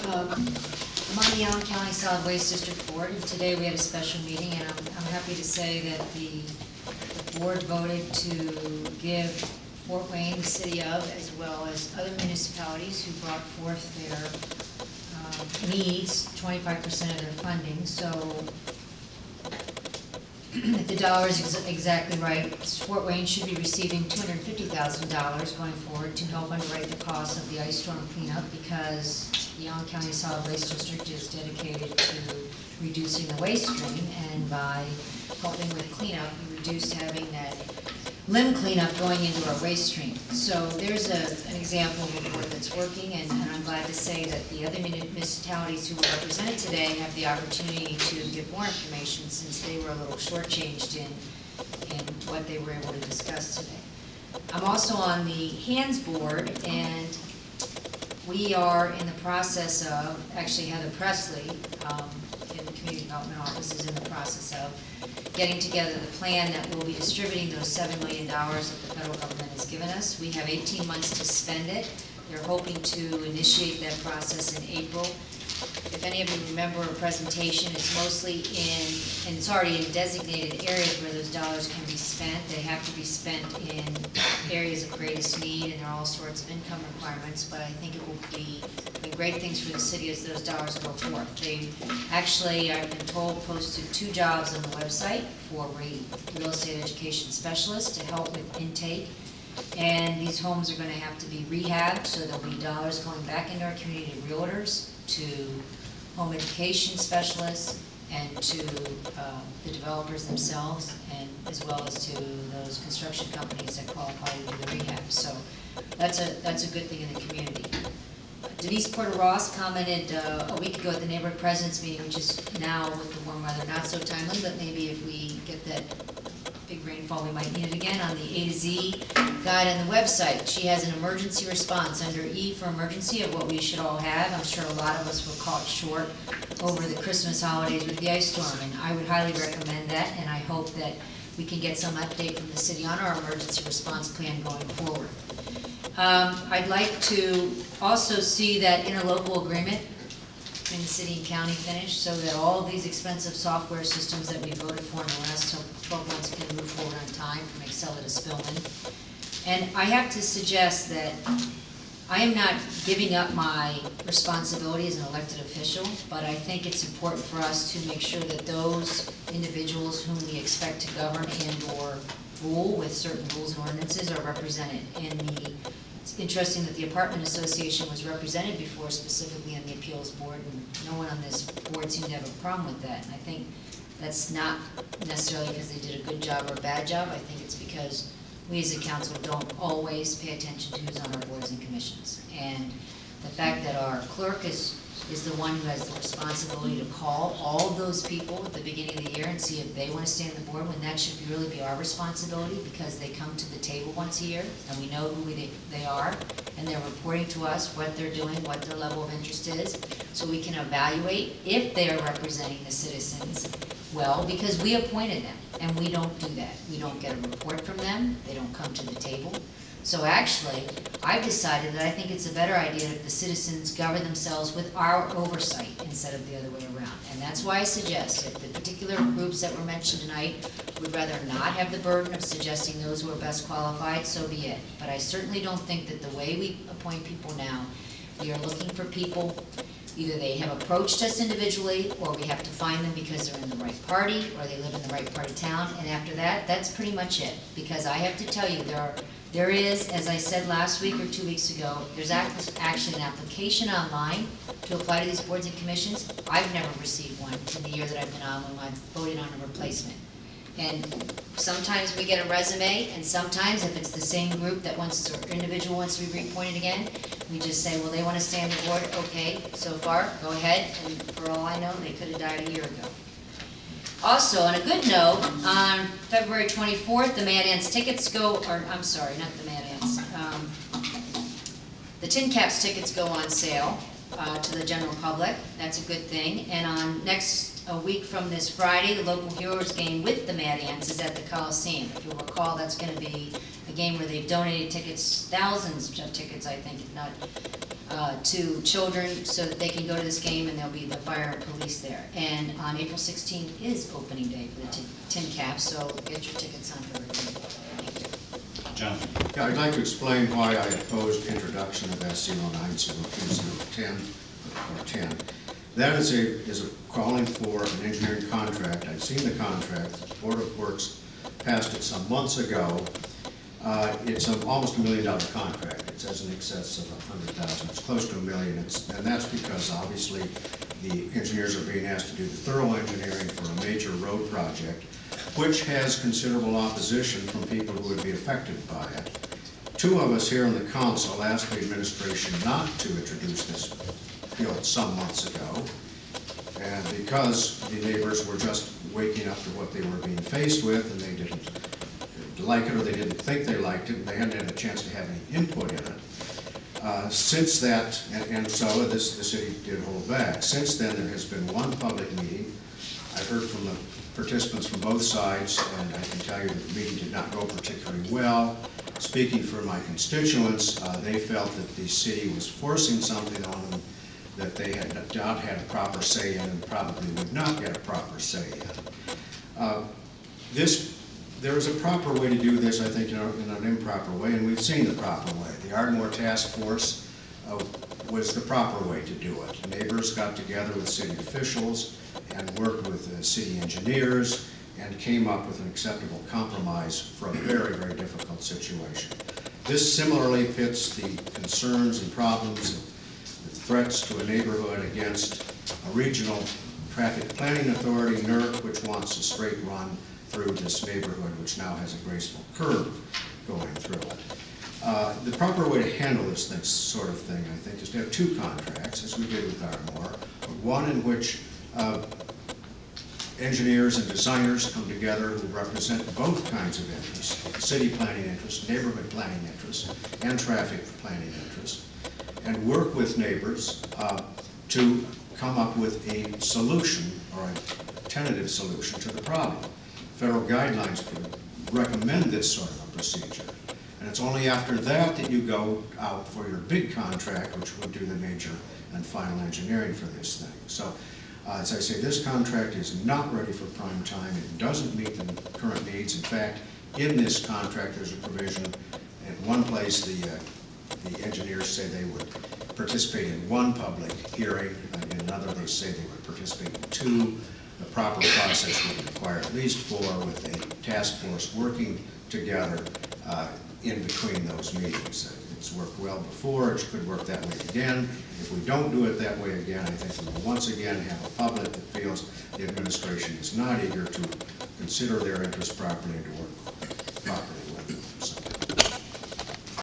I'm on the Allen County Solid Waste District Board, and today we had a special meeting, and I'm happy to say that the board voted to give Fort Wayne, the city of, as well as other municipalities who brought forth their needs, 25% of their funding. So if the dollar is exactly right, Fort Wayne should be receiving $250,000 going forward to help underwrite the cost of the ice storm cleanup, because the Allen County Solid Waste District is dedicated to reducing the waste stream, and by helping with cleanup, we reduced having that limb cleanup going into our waste stream. So there's an example of a board that's working, and I'm glad to say that the other municipalities who were represented today have the opportunity to give more information, since they were a little shortchanged in what they were able to discuss today. I'm also on the HANDS board, and we are in the process of, actually Heather Presley in the Community Development Office is in the process of getting together the plan that will be distributing those $7 million that the federal government has given us. We have 18 months to spend it. They're hoping to initiate that process in April. If any of you remember a presentation, it's mostly and it's already in designated areas where those dollars can be spent. They have to be spent in areas of greatest need, and there are all sorts of income requirements, but I think it will be great things for the city as those dollars go forth. They actually, I've been told, posted 2 jobs on the website for real estate education specialists to help with intake. And these homes are going to have to be rehabbed, so there'll be dollars going back into our community to realtors, to home education specialists, and to the developers themselves, and as well as to those construction companies that qualify to do the rehab. So that's a good thing in the community. Denise Porter-Ross commented a week ago at the neighborhood president's meeting, which is now with the warm weather not so timely, but maybe if we get that big rainfall we might need it again, on the A to Z guide on the website. She has an emergency response under E for emergency of what we should all have. I'm sure a lot of us were caught short over the Christmas holidays with the ice storm, and I would highly recommend that, and I hope that we can get some update from the city on our emergency response plan going forward. I'd like to also see that interlocal agreement in the city and county finished, so that all of these expensive software systems that we voted for in the last 12 months can move forward on time, from Excel to Spillman. And I have to suggest that I am not giving up my responsibility as an elected official, but I think it's important for us to make sure that those individuals whom we expect to govern and or rule with certain rules and ordinances are represented. It's interesting that the Apartment Association was represented before, specifically on the appeals board, and no one on this board seemed to have a problem with that. And I think that's not necessarily because they did a good job or a bad job. I think it's because we as a council don't always pay attention to who's on our boards and commissions. And the fact that our clerk is the one who has the responsibility to call all of those people at the beginning of the year and see if they want to stay on the board, when that should really be our responsibility, because they come to the table once a year and we know who they are, and they're reporting to us what they're doing, what their level of interest is, so we can evaluate if they are representing the citizens well, because we appointed them, and we don't do that. We don't get a report from them. They don't come to the table. So actually, I've decided that I think it's a better idea if the citizens govern themselves with our oversight instead of the other way around. And that's why I suggest if the particular groups that were mentioned tonight would rather not have the burden of suggesting those who are best qualified, so be it. But I certainly don't think that the way we appoint people now, we are looking for people, either they have approached us individually, or we have to find them because they're in the right party, or they live in the right part of town, and after that, that's pretty much it. Because I have to tell you, there is, as I said last week or 2 weeks ago, there's actually an application online to apply to these boards and commissions. I've never received one in the year that I've been on when I've voted on a replacement. And sometimes we get a resume, and sometimes if it's the same group that wants to, or individual wants to be reappointed again, we just say, well, they want to stay on the board, okay, so far, go ahead, and for all I know, they could have died a year ago. Also, on a good note, on February 24th, the Mad Ants tickets go, or I'm sorry, not the Mad Ants, the Tin Caps tickets go on sale to the general public. That's a good thing. And on a week from this Friday, the local Heroes game with the Mad Ants is at the Coliseum. If you'll recall, that's going to be a game where they've donated tickets, thousands of tickets, I think, if not to children so that they can go to this game, and there'll be the fire and police there. And on April 16th is opening day for the tin caps, so get your tickets on for everything. Thank you. John? Yeah, I'd like to explain why I opposed introduction of S-019-02010 or 10. That is a calling for an engineering contract. I've seen the contract. The Board of Works passed it some months ago. It's almost $1 million contract. It says in excess of 100,000. It's close to $1 million. And that's because obviously the engineers are being asked to do the thorough engineering for a major road project, which has considerable opposition from people who would be affected by it. Two of us here in the council asked the administration not to introduce this bill some months ago, and because the neighbors were just waking up to what they were being faced with, and they didn't like it, or they didn't think they liked it, and they hadn't had a chance to have any input in it. Since that, and so the city did hold back. Since then, there has been one public meeting. I've heard from the participants from both sides, and I can tell you that the meeting did not go particularly well. Speaking for my constituents, they felt that the city was forcing something on them that they had not had a proper say in, and probably would not get a proper say in. There is a proper way to do this, I think, in an improper way, and we've seen the proper way. The Ardmore Task Force was the proper way to do it. Neighbors got together with city officials and worked with city engineers and came up with an acceptable compromise for a very, very difficult situation. This similarly pits the concerns and problems, the threats to a neighborhood against a regional traffic planning authority, NERC, which wants a straight run through this neighborhood, which now has a graceful curve going through it. The proper way to handle this sort of thing, I think, is to have two contracts, as we did with Ardmore. One in which engineers and designers come together who represent both kinds of interests: city planning interests, neighborhood planning interests, and traffic planning interests, and work with neighbors to come up with a solution, or a tentative solution to the problem. Federal guidelines recommend this sort of a procedure. And it's only after that that you go out for your big contract, which would do the major and final engineering for this thing. So, as I say, this contract is not ready for prime time. It doesn't meet the current needs. In fact, in this contract, there's a provision. In one place, the engineers say they would participate in one public hearing. In another, they say they would participate in two. The proper process would require at least 4, with a task force working together in between those meetings. It's worked well before. It could work that way again. If we don't do it that way again, I think we will once again have a public that feels the administration is not eager to consider their interests properly and to work